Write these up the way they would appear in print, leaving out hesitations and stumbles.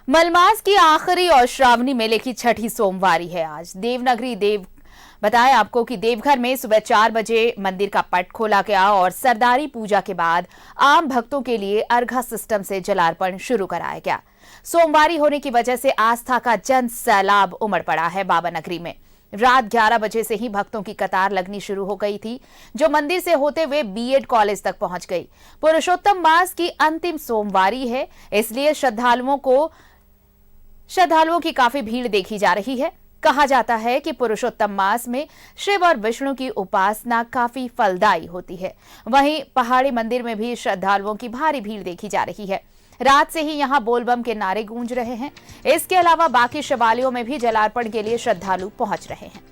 मलमास की आखिरी और श्रावणी मेले की छठी सोमवारी है आज। देवनगरी बताएं आपको कि देवघर में सुबह 4 बजे मंदिर का पट खोला गया और सरदारी पूजा के बाद आम भक्तों के लिए अर्घा सिस्टम से जलार्पण शुरू कराया गया। सोमवारी होने की वजह से आस्था का जन सैलाब उमड़ पड़ा है। बाबा नगरी में रात 11 बजे से ही भक्तों की कतार लगनी शुरू हो गई थी, जो मंदिर से होते हुए बीएड कॉलेज तक पहुंच गई। पुरुषोत्तम मास की अंतिम सोमवारी है, इसलिए श्रद्धालुओं की काफी भीड़ देखी जा रही है। कहा जाता है कि पुरुषोत्तम मास में शिव और विष्णु की उपासना काफी फलदायी होती है। वहीं पहाड़ी मंदिर में भी श्रद्धालुओं की भारी भीड़ देखी जा रही है। रात से ही यहां बोलबम के नारे गूंज रहे हैं। इसके अलावा बाकी शिवालयों में भी जलार्पण के लिए श्रद्धालु पहुंच रहे हैं।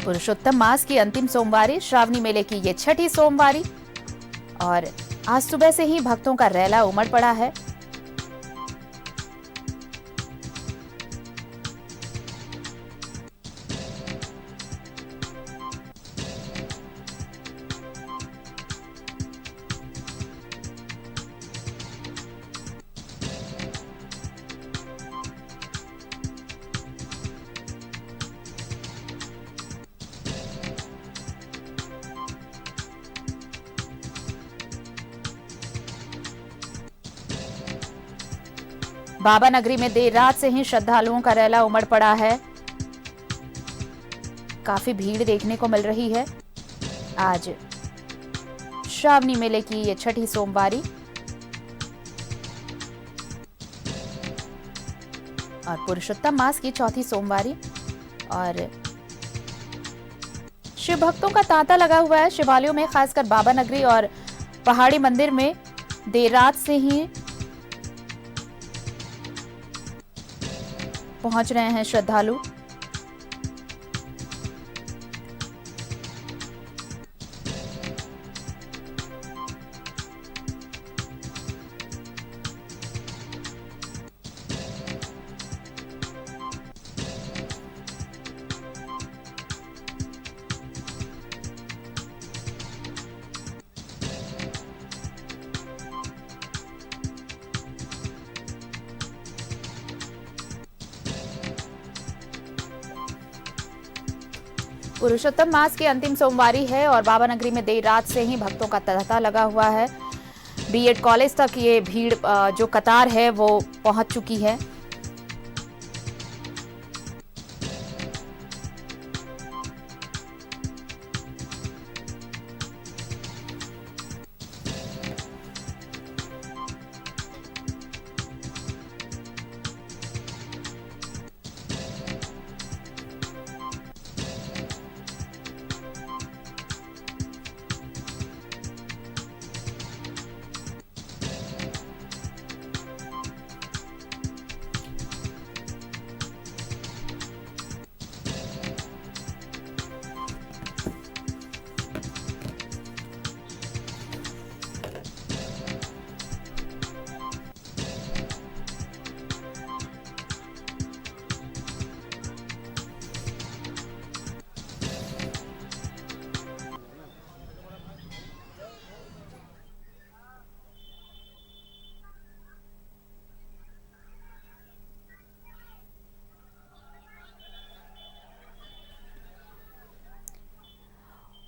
पुरुषोत्तम मास की अंतिम सोमवारी, श्रावणी मेले की ये छठी सोमवारी और आज सुबह से ही भक्तों का रैला उमड़ पड़ा है। बाबा नगरी में देर रात से ही श्रद्धालुओं का रैला उमड़ पड़ा है। काफी भीड़ देखने को मिल रही है। आज श्रावणी मेले की ये छठी सोमवारी और पुरुषोत्तम मास की चौथी सोमवारी और शिव भक्तों का तांता लगा हुआ है। शिवालयों में खासकर बाबा नगरी और पहाड़ी मंदिर में देर रात से ही पहुंच रहे हैं श्रद्धालु। पुरुषोत्तम मास की अंतिम सोमवारी है और बाबा नगरी में देर रात से ही भक्तों का तांता लगा हुआ है। बीएड कॉलेज तक ये भीड़ जो कतार है वो पहुंच चुकी है।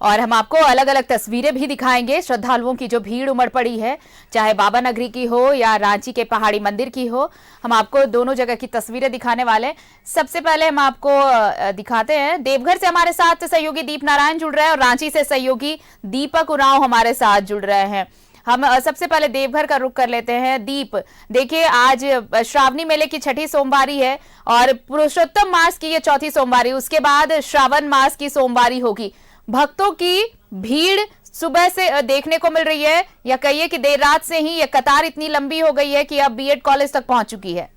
और हम आपको अलग अलग तस्वीरें भी दिखाएंगे श्रद्धालुओं की जो भीड़ उमड़ पड़ी है, चाहे बाबा नगरी की हो या रांची के पहाड़ी मंदिर की हो। हम आपको दोनों जगह की तस्वीरें दिखाने वाले हैं। सबसे पहले हम आपको दिखाते हैं, देवघर से हमारे साथ सहयोगी दीप नारायण जुड़ रहे हैं और रांची से सहयोगी दीपक उरांव हमारे साथ जुड़ रहे हैं। हम सबसे पहले देवघर का रुख कर लेते हैं। दीप, देखिए आज श्रावणी मेले की छठी सोमवारी है और पुरुषोत्तम मास की ये चौथी सोमवारी, उसके बाद श्रावण मास की सोमवारी होगी। भक्तों की भीड़ सुबह से देखने को मिल रही है या कहिए कि देर रात से ही ये कतार इतनी लंबी हो गई है कि अब बीएड कॉलेज तक पहुंच चुकी है।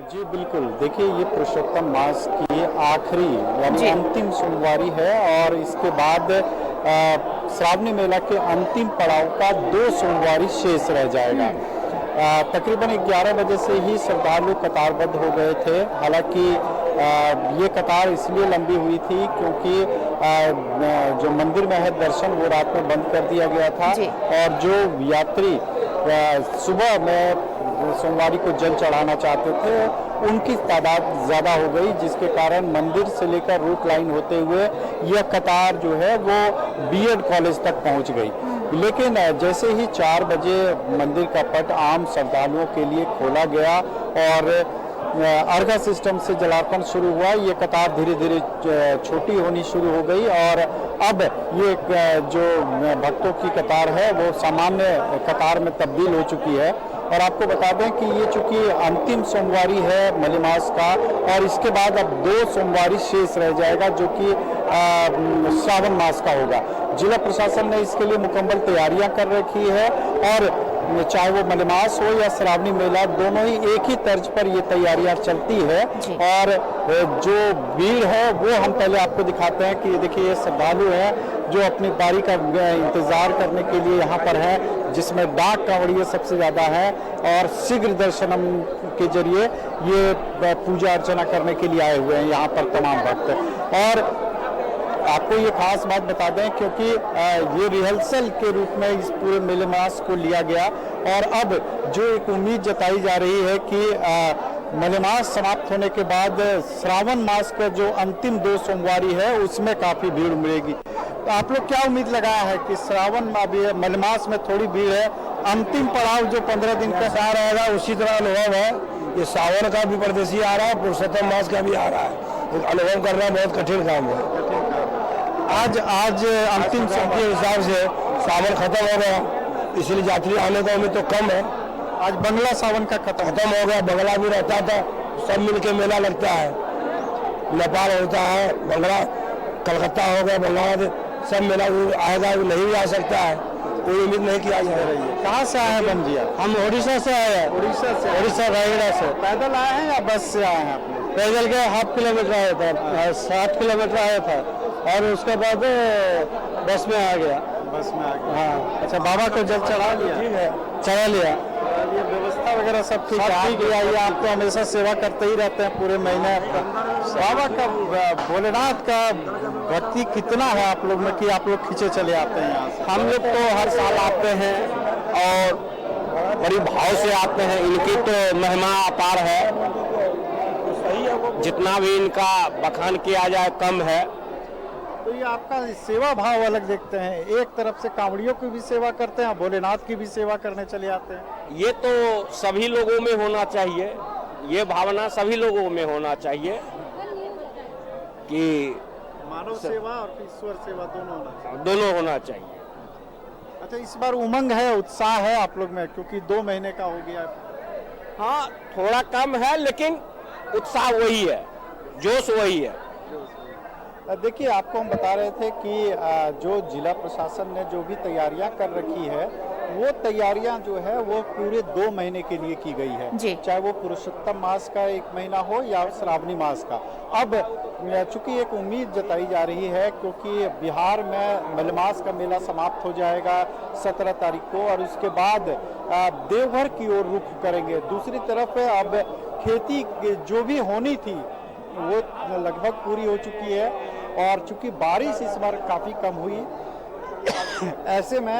जी बिल्कुल, देखिए ये पुरुषोत्तम मास की आखिरी यानी जी। अंतिम सोमवारी है और इसके बाद श्रावणी मेला के अंतिम पड़ाव का 2 सोमवारी शेष रह जाएगा। तकरीबन 11 बजे से ही श्रद्धालु कतारबद्ध हो गए थे। हालांकि ये कतार इसलिए लंबी हुई थी क्योंकि जो मंदिर में है दर्शन वो रात में बंद कर दिया गया था जी। और जो यात्री सुबह में सोमवारी को जल चढ़ाना चाहते थे उनकी तादाद ज़्यादा हो गई, जिसके कारण मंदिर से लेकर रूट लाइन होते हुए यह कतार जो है वो बीएड कॉलेज तक पहुंच गई। लेकिन जैसे ही 4 बजे मंदिर का पट आम श्रद्धालुओं के लिए खोला गया और अर्घा सिस्टम से जलार्पण शुरू हुआ, ये कतार धीरे धीरे छोटी होनी शुरू हो गई और अब ये जो भक्तों की कतार है वो सामान्य कतार में तब्दील हो चुकी है। और आपको बता दें कि ये चूंकि अंतिम सोमवारी है मलेमास का और इसके बाद अब 2 सोमवारी शेष रह जाएगा जो कि श्रावण मास का होगा। जिला प्रशासन ने इसके लिए मुकम्मल तैयारियां कर रखी है और चाहे वो मलेमास हो या श्रावणी मेला दोनों ही एक ही तर्ज पर ये तैयारियां चलती है। और जो भीड़ है वो हम पहले आपको दिखाते हैं कि देखिए ये श्रद्धालु हैं जो अपनी बारी का इंतजार करने के लिए यहाँ पर है, जिसमें डाक कांवड़िए सबसे ज़्यादा है और शीघ्र दर्शनम के जरिए ये पूजा अर्चना करने के लिए आए हुए हैं यहाँ पर तमाम भक्त। और आपको ये खास बात बता दें क्योंकि ये रिहर्सल के रूप में इस पूरे मेले मास को लिया गया और अब जो एक उम्मीद जताई जा रही है कि मलेमास समाप्त होने के बाद श्रावण मास का जो अंतिम 2 सोमवारी है उसमें काफ़ी भीड़ उमड़ेगी। तो आप लोग क्या उम्मीद लगाया है कि श्रावण मलेमास में थोड़ी भीड़ है, अंतिम पड़ाव जो 15 दिन का आ रहेगा उसी तरह अनुभव है। ये सावन का भी परदेसी आ रहा है, पुरुषोत्तम मास का भी आ रहा है, अनुभव करना बहुत कठिन काम है। आज अंतिम के हिसाब से सावन खत्म हो गया, इसलिए यात्री आने का उम्मीद तो कम है। आज बंगला सावन का खत्म हो गया, बंगला भी रहता था, सब मिल के मेला लगता है, नेपाल होता है, बंगला कलकत्ता हो गया, बंगाल सब मेला आएगा, नहीं भी आ सकता है, कोई उम्मीद नहीं किया जा रही है। कहाँ से आए हैं बंजिया? हम उड़ीसा से आए हैं। उड़ीसा रायगढ़ से पैदल आए हैं या बस से आए हैं? अपने पैदल के 1/2 किलोमीटर आया था, 60 किलोमीटर आया था और उसके बाद बस में आ गया। बस में आ गया। हाँ। अच्छा, बाबा को जब चढ़ा लिया? ठीक है, चढ़ा लिया। ये व्यवस्था वगैरह सब ठीक है? ये आप तो हमेशा सेवा करते ही रहते हैं पूरे महीने। बाबा का भोलेनाथ का भक्ति कितना है आप लोग में कि आप लोग खींचे चले आते हैं यहाँ से? हम लोग तो हर साल आते हैं और बड़ी भाव से आते हैं। इनकी तो महिमा अपार है, जितना भी इनका बखान किया जाए कम है। तो ये आपका सेवा भाव अलग देखते हैं, एक तरफ से कांवड़ियों की भी सेवा करते हैं, भोलेनाथ की भी सेवा करने चले आते हैं। ये तो सभी लोगों में होना चाहिए, ये भावना सभी लोगों में होना चाहिए कि मानव सेवा और ईश्वर सेवा दोनों होना चाहिए। अच्छा, इस बार उमंग है, उत्साह है आप लोग में क्योंकि 2 महीने का हो गया? हाँ, थोड़ा कम है लेकिन उत्साह वही है, जोश वही है। देखिए, आपको हम बता रहे थे कि जो जिला प्रशासन ने जो भी तैयारियां कर रखी है वो तैयारियां जो है वो पूरे 2 महीने के लिए की गई है, चाहे वो पुरुषोत्तम मास का 1 महीना हो या श्रावणी मास का। अब चूंकि एक उम्मीद जताई जा रही है क्योंकि बिहार में मलेमास का मेला समाप्त हो जाएगा 17 तारीख को और उसके बाद देवघर की ओर रुख करेंगे। दूसरी तरफ अब खेती जो भी होनी थी वो लगभग पूरी हो चुकी है और चूंकि बारिश इस बार काफ़ी कम हुई ऐसे में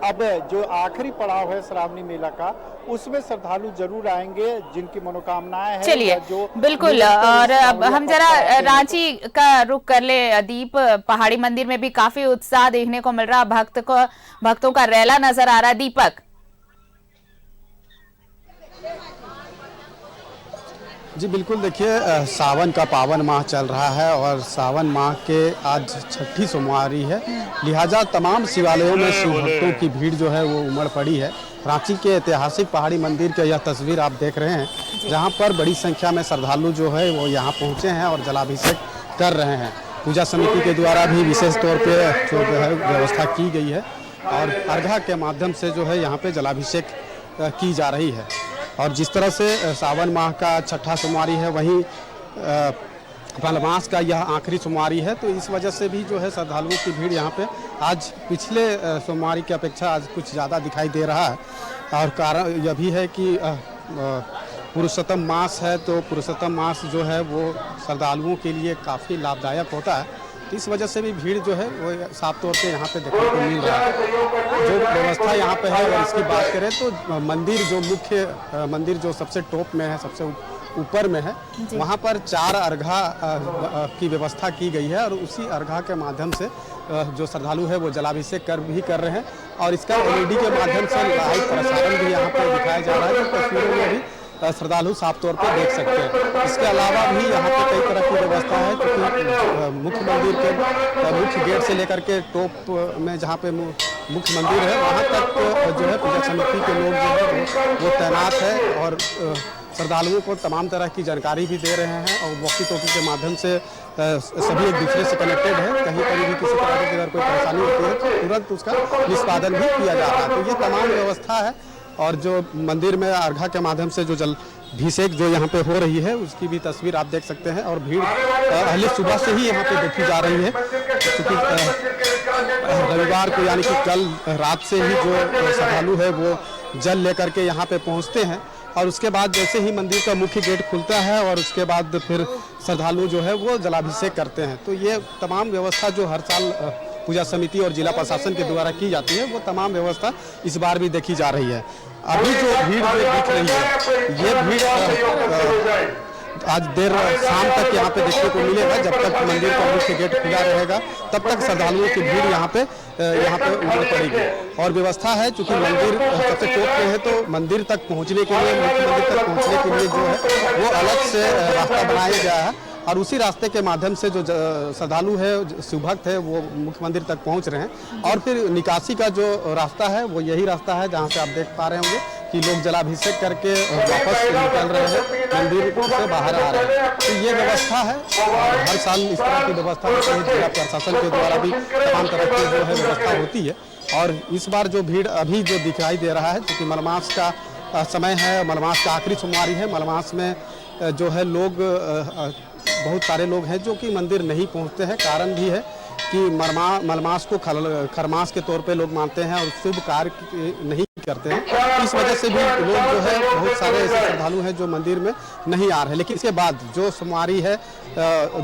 अब जो आखिरी पड़ाव है श्रावणी मेला का उसमें श्रद्धालु जरूर आएंगे जिनकी मनोकामनाएं हैं। चलिए, बिल्कुल। और अब हम जरा रांची का रुख कर ले दीप। पहाड़ी मंदिर में भी काफी उत्साह देखने को मिल रहा, भक्तों का रैला नजर आ रहा। दीपक जी बिल्कुल, देखिए सावन का पावन माह चल रहा है और सावन माह के आज 6ठी सोमवारी है, लिहाजा तमाम शिवालयों में शिव भक्तों की भीड़ जो है वो उमड़ पड़ी है। रांची के ऐतिहासिक पहाड़ी मंदिर की यह तस्वीर आप देख रहे हैं जहां पर बड़ी संख्या में श्रद्धालु जो है वो यहां पहुंचे हैं और जलाभिषेक कर रहे हैं। पूजा समिति के द्वारा भी विशेष तौर पर जो है व्यवस्था की गई है और अर्घा के माध्यम से जो है यहाँ पे जलाभिषेक की जा रही है। और जिस तरह से सावन माह का छठा सोमवारी है, वहीं मलमास का यह आखिरी सोमवारी है, तो इस वजह से भी जो है श्रद्धालुओं की भीड़ यहाँ पे आज पिछले सोमवारी की अपेक्षा आज कुछ ज़्यादा दिखाई दे रहा है। और कारण यह भी है कि पुरुषोत्तम मास है, तो पुरुषोत्तम मास जो है वो श्रद्धालुओं के लिए काफ़ी लाभदायक होता है। तो इस वजह से भी भीड़ जो है वो साफ तौर पे यहाँ पे देखने को मिल रहा है। जो व्यवस्था यहाँ पे है, अगर इसकी बात करें तो मंदिर जो मुख्य मंदिर जो सबसे टॉप में है, सबसे ऊपर में है, वहाँ पर 4 अर्घा की व्यवस्था की गई है और उसी अर्घा के माध्यम से जो श्रद्धालु है वो जलाभिषेक कर रहे हैं। और इसका LED के माध्यम से लाइव प्रसारण भी यहाँ पर दिखाया जा रहा है, तो तस्वीरों में भी श्रद्धालु साफ तौर पर देख सकते हैं। इसके अलावा भी यहाँ पे कई तरह की व्यवस्था है, क्योंकि मुख्य मंदिर के मुख्य गेट से लेकर के टॉप में जहाँ पे मुख्य मंदिर है, वहाँ तक जो है पूजा समिति के लोग जो है वो तैनात है और श्रद्धालुओं को तमाम तरह की जानकारी भी दे रहे हैं। और वॉकी टॉकी के माध्यम से सभी एक दूसरे से कनेक्टेड है। कहीं पर भी किसी तरह की अगर कोई परेशानी होती है तो तुरंत उसका निष्पादन भी किया जा रहा है। तो ये तमाम व्यवस्था है। और जो मंदिर में अर्घा के माध्यम से जो जलाभिषेक जो यहाँ पे हो रही है, उसकी भी तस्वीर आप देख सकते हैं। और भीड़ पहले सुबह से ही यहाँ पे देखी जा रही है, क्योंकि रविवार को यानी कि कल रात से ही जो श्रद्धालु है वो जल लेकर के यहाँ पे पहुँचते हैं। और उसके बाद जैसे ही मंदिर का मुख्य गेट खुलता है और उसके बाद फिर श्रद्धालु जो है वो जलाभिषेक करते हैं। तो ये तमाम व्यवस्था जो हर साल पूजा समिति और जिला प्रशासन के द्वारा की जाती है, वो तमाम व्यवस्था इस बार भी देखी जा रही है। अभी जो भीड़ दिख रही है, ये भीड़ आज देर शाम तक यहाँ पे देखने को मिलेगा। जब तक मंदिर का मुख्य गेट खुला रहेगा, तब तक श्रद्धालुओं की भीड़ यहाँ पे उमड़ पड़ेगी। और व्यवस्था है, चूंकि मंदिर सबसे टॉप पे है, तो मंदिर तक पहुँचने के लिए, मुख्य मंदिर तक पहुँचने के लिए जो है वो अलग से रास्ता बनाया गया है। और उसी रास्ते के माध्यम से जो श्रद्धालु है, शिवभक्त है, वो मुख्य मंदिर तक पहुंच रहे हैं। और फिर निकासी का जो रास्ता है वो यही रास्ता है, जहां से आप देख पा रहे होंगे कि लोग जलाभिषेक करके वापस निकल रहे हैं, मंदिर से बाहर आ रहे हैं। तो ये व्यवस्था है। हर साल इस तरह की व्यवस्था होती है, जिला प्रशासन के द्वारा भी तमाम तरह की जो है व्यवस्था होती है। और इस बार जो भीड़ अभी जो दिखाई दे रहा है, क्योंकि मलमास का समय है, मलमास का आखिरी सोमवारी है, मलमास में जो है लोग बहुत सारे लोग हैं जो कि मंदिर नहीं पहुंचते हैं। कारण भी है कि मलमास को खरमास के तौर पे लोग मानते हैं और शुभ कार्य नहीं करते हैं। इस वजह से भी लोग जो है, बहुत सारे ऐसे श्रद्धालु हैं जो मंदिर में नहीं आ रहे। लेकिन इसके बाद जो सोमवारी है,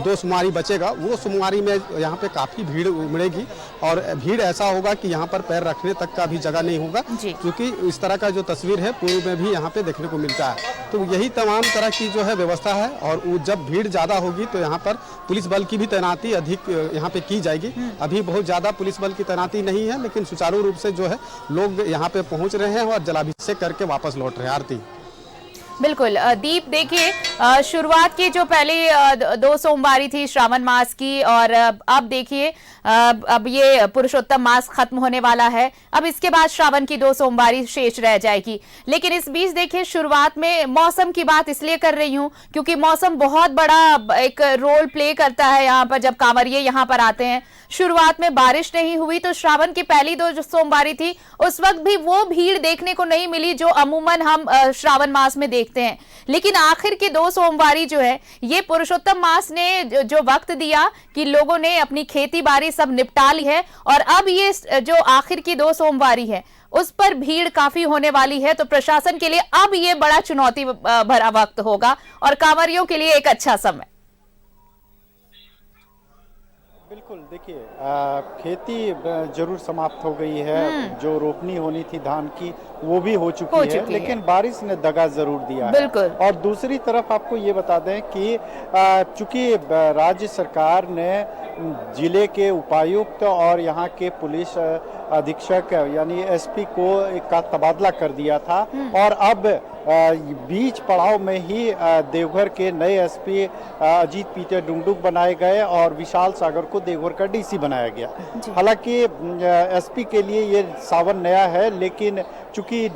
2 सोमवारी बचेगा, वो सोमवारी में यहाँ पे काफ़ी भीड़ उमड़ेगी। और भीड़ ऐसा होगा कि यहाँ पर पैर रखने तक का भी जगह नहीं होगा, क्योंकि इस तरह का जो तस्वीर है पूर्व में भी यहाँ पे देखने को मिलता है। तो यही तमाम तरह की जो है व्यवस्था है। और जब भीड़ ज़्यादा होगी तो यहाँ पर पुलिस बल की भी तैनाती अधिक यहाँ पे की जाएगी। अभी बहुत ज़्यादा पुलिस बल की तैनाती नहीं है, लेकिन सुचारू रूप से जो है लोग यहाँ पे पहुँच रहे हैं और जलाभिषेक करके वापस लौट रहे हैं। आरती बिल्कुल। दीप, देखिए शुरुआत की जो पहले 2 सोमवारी थी श्रावण मास की, और अब देखिए अब ये पुरुषोत्तम मास खत्म होने वाला है। अब इसके बाद श्रावण की 2 सोमवारी शेष रह जाएगी। लेकिन इस बीच देखिए, शुरुआत में मौसम की बात इसलिए कर रही हूँ क्योंकि मौसम बहुत बड़ा एक रोल प्ले करता है यहाँ पर। जब कांवरिये यहाँ पर आते हैं, शुरुआत में बारिश नहीं हुई तो श्रावण की पहली 2 जो सोमवारी थी, उस वक्त भी वो भीड़ देखने को नहीं मिली जो अमूमन हम श्रावण मास में देखते हैं। लेकिन आखिर की 2 सोमवारी जो है, ये पुरुषोत्तम मास ने जो वक्त दिया कि लोगों ने अपनी खेती बाड़ी सब निपटा ली है, और अब ये जो आखिर की 2 सोमवारी है उस पर भीड़ काफी होने वाली है। तो प्रशासन के लिए अब ये बड़ा चुनौती भरा वक्त होगा और कांवरियों के लिए एक अच्छा समय। बिल्कुल, देखिए खेती जरूर समाप्त हो गई है। जो रोपनी होनी थी धान की वो भी हो चुकी है, लेकिन बारिश ने दगा जरूर दिया है। और दूसरी तरफ आपको ये बता दें कि चूंकि राज्य सरकार ने जिले के उपायुक्त और यहाँ के पुलिस अधीक्षक यानी एसपी का तबादला कर दिया था, और अब बीच पड़ाव में ही देवघर के नए एसपी अजीत पीटर डुंगडुग बनाए गए और विशाल सागर को देवघर का डीसी बनाया गया। हालांकि एसपी के लिए ये सावन नया है, लेकिन चूंकि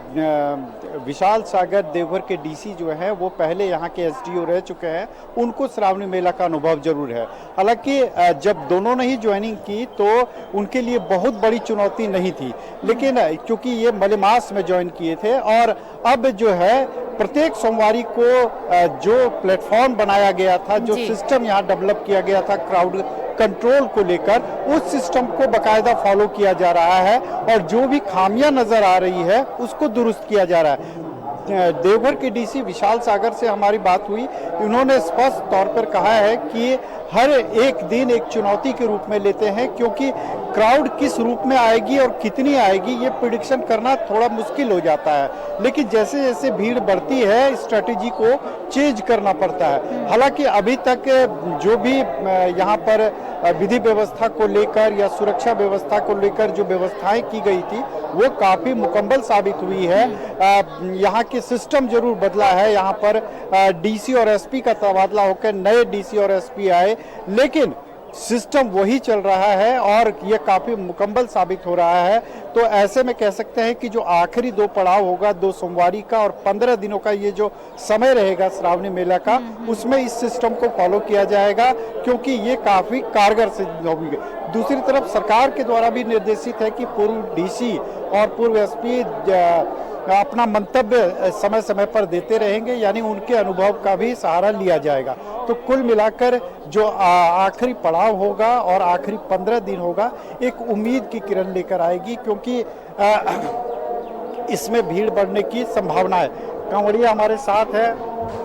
विशाल सागर देवघर के डीसी जो हैं वो पहले यहाँ के एसडीओ रह चुके हैं, उनको श्रावणी मेला का अनुभव जरूर है। हालांकि जब दोनों ने ही ज्वाइनिंग की तो उनके लिए बहुत बड़ी चुनौती नहीं थी, लेकिन क्योंकि ये मलेमास में ज्वाइन किए थे और अब जो है प्रत्येक सोमवारी को जो प्लेटफॉर्म बनाया गया था, जो जी। सिस्टम यहाँ डेवलप किया गया था क्राउड कंट्रोल को लेकर, उस सिस्टम को बकायदा फॉलो किया जा रहा है और जो भी खामियां नजर आ रही है उसको दुरुस्त किया जा रहा है। देवघर के डीसी विशाल सागर से हमारी बात हुई, उन्होंने स्पष्ट तौर पर कहा है कि हर एक दिन एक चुनौती के रूप में लेते हैं, क्योंकि क्राउड किस रूप में आएगी और कितनी आएगी ये प्रिडिक्शन करना थोड़ा मुश्किल हो जाता है, लेकिन जैसे जैसे भीड़ बढ़ती है स्ट्रेटेजी को चेंज करना पड़ता है। हालांकि अभी तक जो भी यहाँ पर विधि व्यवस्था को लेकर या सुरक्षा व्यवस्था को लेकर जो व्यवस्थाएं की गई थी वो काफी मुकम्मल साबित हुई है। यहाँ के सिस्टम जरूर बदला है, यहाँ पर डीसी और एसपी का तबादला होकर नए डीसी और एसपी आए, लेकिन सिस्टम वही चल रहा है और ये काफी मुकम्मल साबित हो रहा है। तो ऐसे में कह सकते हैं कि जो आखिरी 2 पड़ाव होगा, 2 सोमवारी का और 15 दिनों का ये जो समय रहेगा श्रावणी मेला का, उसमें इस सिस्टम को फॉलो किया जाएगा, क्योंकि ये काफी कारगर सिद्ध होगी। दूसरी तरफ सरकार के द्वारा भी निर्देशित है कि पूर्व डीसी और पूर्व एसपी अपना मंतव्य समय समय पर देते रहेंगे, यानी उनके अनुभव का भी सहारा लिया जाएगा। तो कुल मिलाकर जो आखिरी पड़ाव होगा और आखिरी 15 दिन होगा, एक उम्मीद की किरण लेकर आएगी, क्योंकि इसमें भीड़ बढ़ने की संभावना है। कांवड़िया हमारे साथ है,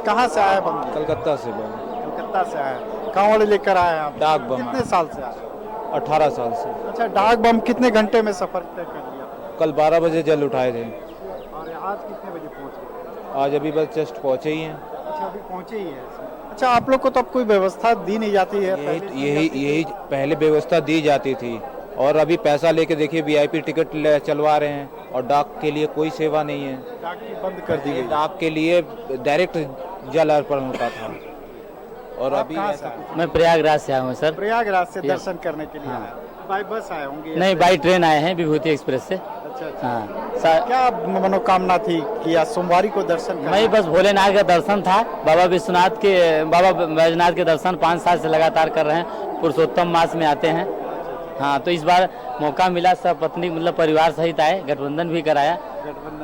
कहाँ से आए बम? कलकत्ता से बम। कलकत्ता से आए, कांवड़े लेकर आए आप? डाक बम। कितने साल से आए? 18 साल से। अच्छा, डाक बम कितने घंटे में सफर तय कर लिया? कल 12 बजे जल उठाए थे। और आज कितने बजे पहुंच गए? आज अभी बस जस्ट पहुंचे ही हैं। अच्छा, अभी पहुंचे ही है। अच्छा, आप लोग को तो अब कोई व्यवस्था दी नहीं जाती है? यही पहले व्यवस्था दी जाती थी, और अभी पैसा लेके देखिए वीआईपी टिकट चलवा रहे हैं, और डाक के लिए कोई सेवा नहीं है। डाक की बंद कर दी गई। डाक के लिए डायरेक्ट जल अर्पण होता था, और आप अभी कहाँ से आए? मैं प्रयागराज से आया हूँ सर। प्रयागराज से दर्शन करने के लिए आए? बाय बस आए होंगे? नहीं, बाई ट्रेन आए हैं विभूति एक्सप्रेस से। अच्छा अच्छा। हाँ क्या मनोकामना थी कि आज सोमवारी को दर्शन करना? मैं बस भोलेनाथ का दर्शन था, बाबा विश्वनाथ के, बाबा बैजनाथ के दर्शन 5 साल से लगातार कर रहे हैं, पुरुषोत्तम मास में आते हैं। हाँ, तो इस बार मौका मिला, सब पत्नी मतलब परिवार सहित आए, गठबंधन भी कराया,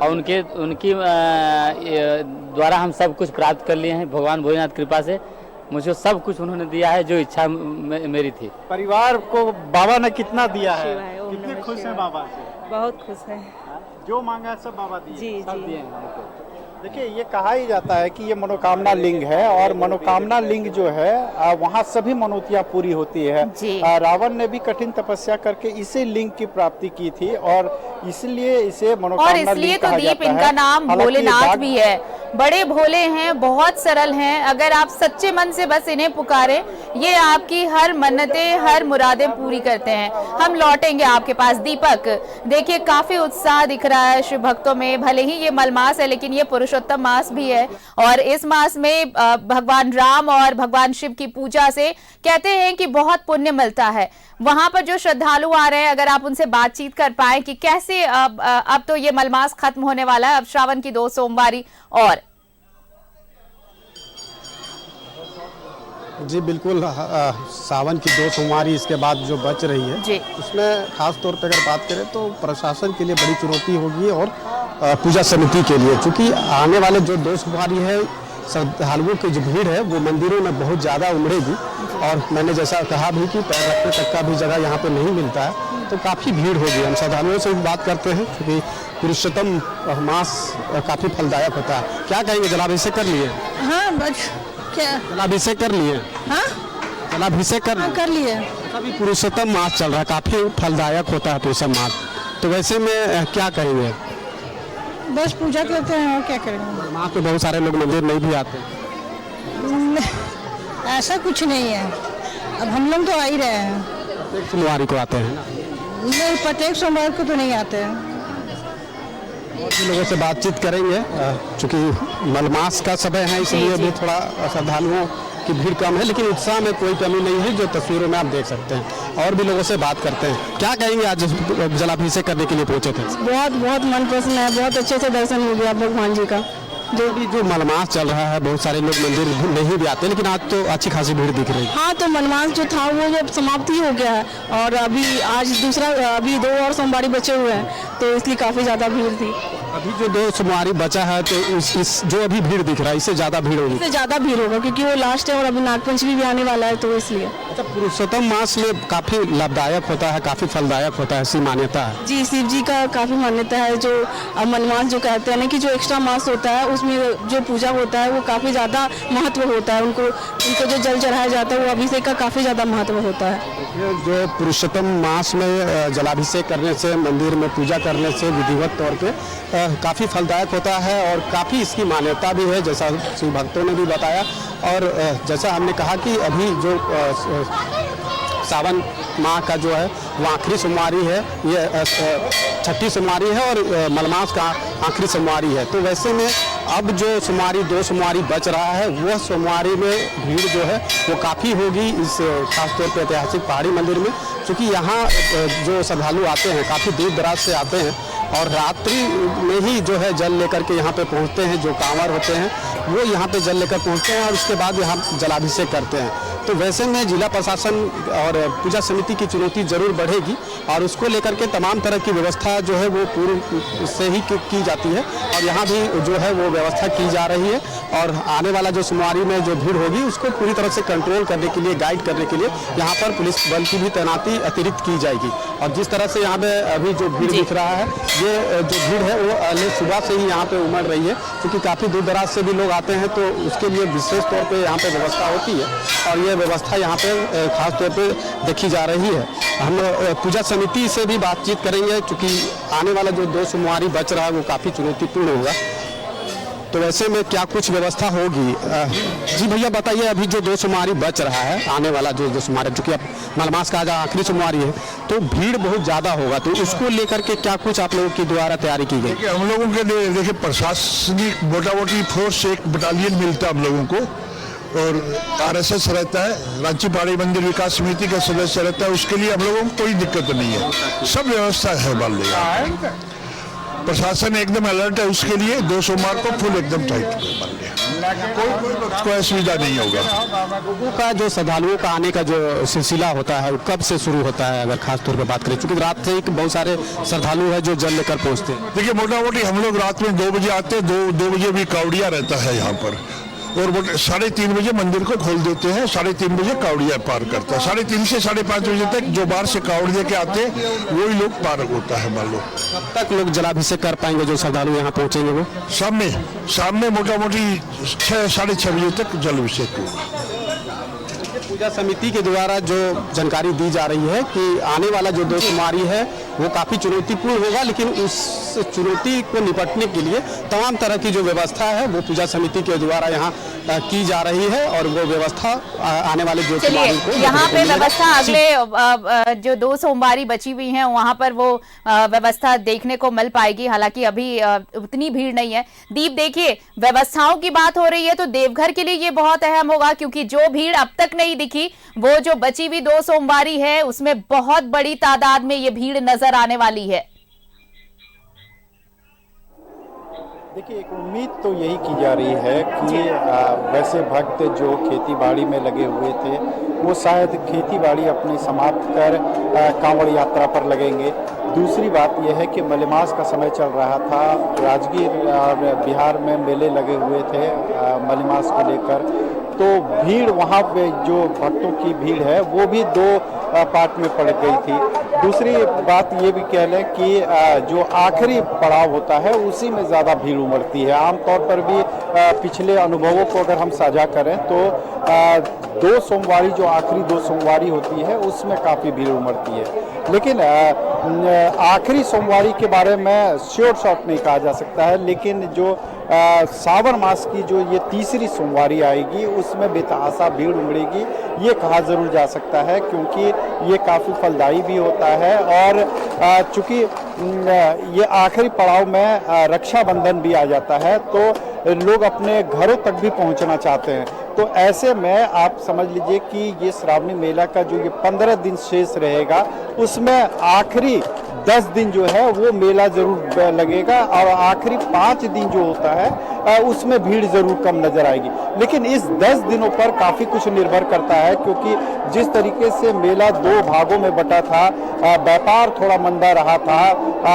और उनकी द्वारा हम सब कुछ प्राप्त कर लिए हैं भगवान भोलेनाथ कृपा से। मुझे सब कुछ उन्होंने दिया है जो इच्छा मेरी थी। परिवार को बाबा ने कितना दिया है? कितने खुश हैं बाबा से? बहुत खुश है। जो मांगा है सब बाबा दिए? जी जी। देखिए, ये कहा ही जाता है कि ये मनोकामना लिंग है, और मनोकामना लिंग जो है वहाँ सभी मनोतियाँ पूरी होती है। रावण ने भी कठिन तपस्या करके इसी लिंग की प्राप्ति की थी, और इसलिए इसे मनोकामना लिंग कहा जाता है। और इसलिए तो दीप इनका नाम भोलेनाथ भी है। बड़े भोले हैं, बहुत सरल हैं। अगर आप सच्चे मन से बस इन्हें पुकारे, ये आपकी हर मन्नतें, हर मुरादें पूरी करते हैं। हम लौटेंगे आपके पास। दीपक, देखिए काफी उत्साह दिख रहा है शिव भक्तों में। भले ही ये मलमास है, लेकिन ये पुरुषोत्तम मास भी है, और इस मास में भगवान राम और भगवान शिव की पूजा से कहते हैं कि बहुत पुण्य मिलता है। वहां पर जो श्रद्धालु आ रहे हैं, अगर आप उनसे बातचीत कर पाए कि कैसे अब तो ये मलमास खत्म होने वाला है, अब श्रावण की 2 सोमवारी और। जी बिल्कुल, सावन की 2 सोमवारी इसके बाद जो बच रही है जी, उसमें खास तौर पर अगर बात करें तो प्रशासन के लिए बड़ी चुनौती होगी, और पूजा समिति के लिए, क्योंकि आने वाले जो 2 सोमवारी है श्रद्धालुओं की जो भीड़ है वो मंदिरों में बहुत ज़्यादा उमड़ेगी, और मैंने जैसा कहा भी कि पैर रखने तक का भी जगह यहाँ पे नहीं मिलता है, तो काफ़ी भीड़ होगी। हम श्रद्धालुओं से भी बात करते हैं, क्योंकि पुरुषोत्तम मास काफ़ी फलदायक होता है। क्या कहेंगे, जलाभिषेक कर लिए? हाँ, बस क्या जलाभिषेक कर लिए? हाँ, जलाभिषेक कर लिए। अभी पुरुषोत्तम मास चल रहा है, काफ़ी फलदायक होता है पुरुषोत्तम मास, तो वैसे में क्या कहेंगे? बस पूजा करते हैं और क्या करेंगे। वहाँ पे बहुत सारे लोग मंदिर नहीं भी आते। ऐसा कुछ नहीं है, अब हम लोग तो आ ही रहे हैं। प्रत्येक सोमवारी को आते हैं ना? नहीं, प्रत्येक सोमवार को तो नहीं आते हैं। और भी लोगों से बातचीत करेंगे, चूँकि मलमास का समय है इसलिए भी थोड़ा श्रद्धालुओं की भीड़ कम है, लेकिन उत्साह में कोई कमी नहीं है, जो तस्वीरों में आप देख सकते हैं। और भी लोगों से बात करते हैं। क्या कहेंगे, आज जलाभिषेक करने के लिए पहुंचे थे? बहुत बहुत मन पसंद है, बहुत अच्छे से दर्शन हो गया भगवान जी का। जो मलमास चल रहा है, बहुत सारे लोग मंदिर नहीं भी आते, लेकिन आज तो अच्छी खासी भीड़ दिख रही है। हाँ, तो मनमास जो था वो जब समाप्ति हो गया है, और अभी आज दूसरा, अभी 2 और सोमवारी बचे हुए हैं, तो इसलिए काफ़ी ज़्यादा भीड़ थी। अभी जो 2 सोमवारी बचा है तो इस जो अभी भीड़ दिख रहा है इससे ज़्यादा भीड़ होगी। इससे ज़्यादा भीड़ होगा क्योंकि वो लास्ट है और अभी नागपंचमी भी आने वाला है तो इसलिए। अच्छा, पुरुषोत्तम मास में काफ़ी लाभदायक होता है, काफ़ी फलदायक होता है, ऐसी मान्यता है। जी, शिव जी का काफ़ी मान्यता है। जो मनमास जो कहते हैं ना कि जो एक्स्ट्रा मास होता है उसमें जो पूजा होता है वो काफ़ी ज़्यादा महत्व होता है। उनको जो जल चढ़ाया जाता है वो अभिषेक का काफ़ी ज़्यादा महत्व होता है। ये जो पुरुषोत्तम मास में जलाभिषेक करने से, मंदिर में पूजा करने से विधिवत तौर पे काफ़ी फलदायक होता है और काफ़ी इसकी मान्यता भी है, जैसा शिव भक्तों ने भी बताया। और जैसा हमने कहा कि अभी जो सावन माह का जो है वो आखिरी सोमवारी है, ये छठी सोमवारी है और मलमास का आखिरी सोमवारी है। तो वैसे में अब जो सोमवारी 2 सोमवारी बच रहा है वह सोमवारी में भीड़ जो है वो काफ़ी होगी इस खासतौर पर ऐतिहासिक पहाड़ी मंदिर में, क्योंकि यहाँ जो श्रद्धालु आते हैं काफ़ी दूर दराज से आते हैं और रात्रि में ही जो है जल लेकर के यहाँ पे पहुँचते हैं। जो कांवर होते हैं वो यहाँ पे जल लेकर पहुँचते हैं और उसके बाद यहाँ जलाभिषेक करते हैं। तो वैसे में जिला प्रशासन और पूजा समिति की चुनौती जरूर बढ़ेगी और उसको लेकर के तमाम तरह की व्यवस्था जो है वो पूर्व से ही की जाती है और यहाँ भी जो है वो व्यवस्था की जा रही है। और आने वाला जो सोमवारी में जो भीड़ होगी उसको पूरी तरह से कंट्रोल करने के लिए, गाइड करने के लिए यहाँ पर पुलिस बल की भी तैनाती अतिरिक्त की जाएगी। और जिस तरह से यहाँ पे अभी जो भीड़ दिख रहा है, ये जो भीड़ है वो सुबह से ही यहाँ पे उमड़ रही है, क्योंकि काफ़ी दूर दराज से भी लोग आते हैं तो उसके लिए विशेष तौर पे यहाँ पे व्यवस्था होती है और ये व्यवस्था यहाँ पे खास तौर पे देखी जा रही है। हम पूजा समिति से भी बातचीत करेंगे, क्योंकि आने वाला जो 2 सोमवारी बच रहा है वो काफ़ी चुनौतीपूर्ण होगा। तो वैसे में क्या कुछ व्यवस्था होगी? जी भैया बताइए, अभी जो 2 सोमवारी बच रहा है, आने वाला जो 2 सोमवारी, चूँकि अब मलमास का आज आखिरी सोमवारी है तो भीड़ बहुत ज़्यादा होगा, तो उसको लेकर के क्या कुछ आप लोगों की द्वारा तैयारी की गई? हम लोगों के लिए देखिए प्रशासनिक मोटा मोटी फोर्स, एक बटालियन मिलता है हम लोगों को और आरएसएस रहता है, रांची पहाड़ी मंदिर विकास समिति का सदस्य रहता है। उसके लिए हम लोगों को कोई दिक्कत नहीं है, सब व्यवस्था है। मान लिया प्रशासन एकदम अलर्ट है उसके लिए। 2 सोमवार को फुल एकदम टाइट कोई असुविधा नहीं होगा। लोगों का जो श्रद्धालुओं का आने का जो सिलसिला होता है वो कब से शुरू होता है, अगर खास तौर पर बात करें, क्योंकि रात से ही बहुत सारे श्रद्धालु हैं जो जल लेकर पहुंचते हैं। देखिए मोटा मोटी हम लोग रात में 2 बजे आते हैं, 2 बजे भी कावड़िया रहता है यहाँ पर और 3:30 बजे मंदिर को खोल देते हैं। 3:30 बजे कावड़िया पार करता है। 3:30 से 5:30 बजे तक जो बाहर से कावड़ लेके आते हैं वही लोग पार होता है। मान लो कब तक लोग जलाभिषेक कर पाएंगे जो श्रद्धालु यहाँ पहुँचेंगे? वो शाम में मोटा मोटी 6 साढ़े 6 बजे तक जलाभिषेक होगा। पूजा समिति के द्वारा जो जानकारी दी जा रही है कि आने वाला जो 2 सोमवारी है वो काफ़ी चुनौतीपूर्ण होगा, लेकिन उस चुनौती को निपटने के लिए तमाम तरह की जो व्यवस्था है वो पूजा समिति के द्वारा यहाँ की जा रही है और वो व्यवस्था आने वाले 2 सोमवारी को यहाँ पे व्यवस्था अगले जो 2 सोमवारी बची हुई हैं वहां पर वो व्यवस्था देखने को मिल पाएगी। हालांकि अभी उतनी भीड़ नहीं है। दीप, देखिए व्यवस्थाओं की बात हो रही है तो देवघर के लिए ये बहुत अहम होगा, क्योंकि जो भीड़ अब तक नहीं दिखी वो जो बची हुई 2 सोमवारी है उसमें बहुत बड़ी तादाद में ये भीड़ नजर आने वाली है। देखिए, एक उम्मीद तो यही की जा रही है कि वैसे भक्त जो खेती बाड़ी में लगे हुए थे वो शायद खेती बाड़ी अपनी समाप्त कर कांवड़ यात्रा पर लगेंगे। दूसरी बात यह है कि मलमास का समय चल रहा था, राजगीर और बिहार में मेले लगे हुए थे मलमास को लेकर, तो भीड़ वहाँ पे जो भक्तों की भीड़ है वो भी 2 पार्ट में पड़ गई थी। दूसरी बात ये भी कह लें कि जो आखिरी पड़ाव होता है उसी में ज़्यादा भीड़ उमड़ती है। आमतौर पर भी पिछले अनुभवों को अगर हम साझा करें तो 2 सोमवारी जो आखिरी 2 सोमवारी होती है उसमें काफ़ी भीड़ उमड़ती है, लेकिन आखिरी सोमवारी के बारे में श्योर शॉट नहीं कहा जा सकता है। लेकिन जो सावन मास की जो ये 3री सोमवारी आएगी उसमें बेतहाशा भीड़ उमड़ेगी, ये कहा ज़रूर जा सकता है, क्योंकि ये काफ़ी फलदायी भी होता है और चूँकि ये आखिरी पड़ाव में रक्षाबंधन भी आ जाता है तो लोग अपने घरों तक भी पहुंचना चाहते हैं। तो ऐसे में आप समझ लीजिए कि ये श्रावणी मेला का जो ये 15 दिन शेष रहेगा उसमें आखिरी 10 दिन जो है वो मेला जरूर लगेगा और आखिरी 5 दिन जो होता है उसमें भीड़ जरूर कम नजर आएगी। लेकिन इस 10 दिनों पर काफ़ी कुछ निर्भर करता है, क्योंकि जिस तरीके से मेला 2 भागों में बटा था, व्यापार थोड़ा मंदा रहा था,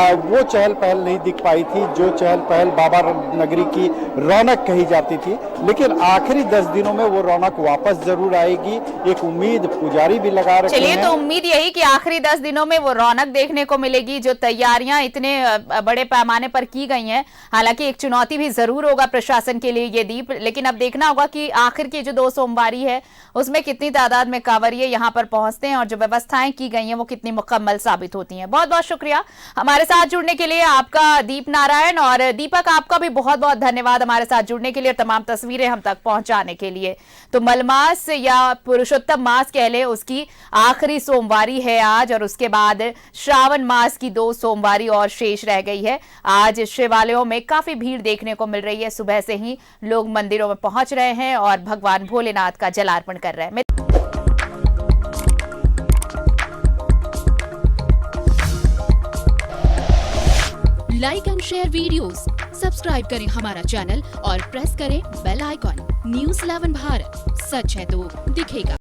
वो चहल पहल नहीं दिख पाई थी जो चहल पहल बाबा नगरी की रौनक कही जाती थी। लेकिन आखिरी 10 दिनों में वो रौनक वापस जरूर आएगी, एक उम्मीद पुजारी भी लगा रखे हैं। चलिए, तो उम्मीद यही कि आखिरी 10 दिनों में वो रौनक देखने को मिलेगी जो तैयारियां इतने बड़े पैमाने पर की गई हैं। हालांकि एक चुनौती भी जरूर होगा प्रशासन के लिए ये दीप, लेकिन अब देखना होगा कि आखिर की जो 2 सोमवारी है उसमें कितनी तादाद में कांवरिये यहां पर पहुंचते हैं और जो व्यवस्थाएं की गई हैं वो कितनी मुकम्मल साबित होती हैं। बहुत बहुत शुक्रिया हमारे साथ जुड़ने के लिए आपका, दीप नारायण। और दीपक, आपका भी बहुत बहुत धन्यवाद हमारे साथ जुड़ने के लिए और तमाम तस्वीरें हम तक पहुंचाने के लिए। तो मलमास या पुरुषोत्तम मास कह ले, उसकी आखिरी सोमवारी है आज, और उसके बाद श्रावण मास की 2 सोमवारी और शेष रह गई है। आज शिवालयों में काफी भीड़ देखने को मिल रही है। सुबह से ही लोग मंदिरों में पहुंच रहे हैं और भगवान भोलेनाथ का जलार्पण कर रहे हैं। Like and share videos, subscribe करें हमारा चैनल और प्रेस करें बेल आइकॉन। न्यूज़ 11 भारत, सच है तो दिखेगा।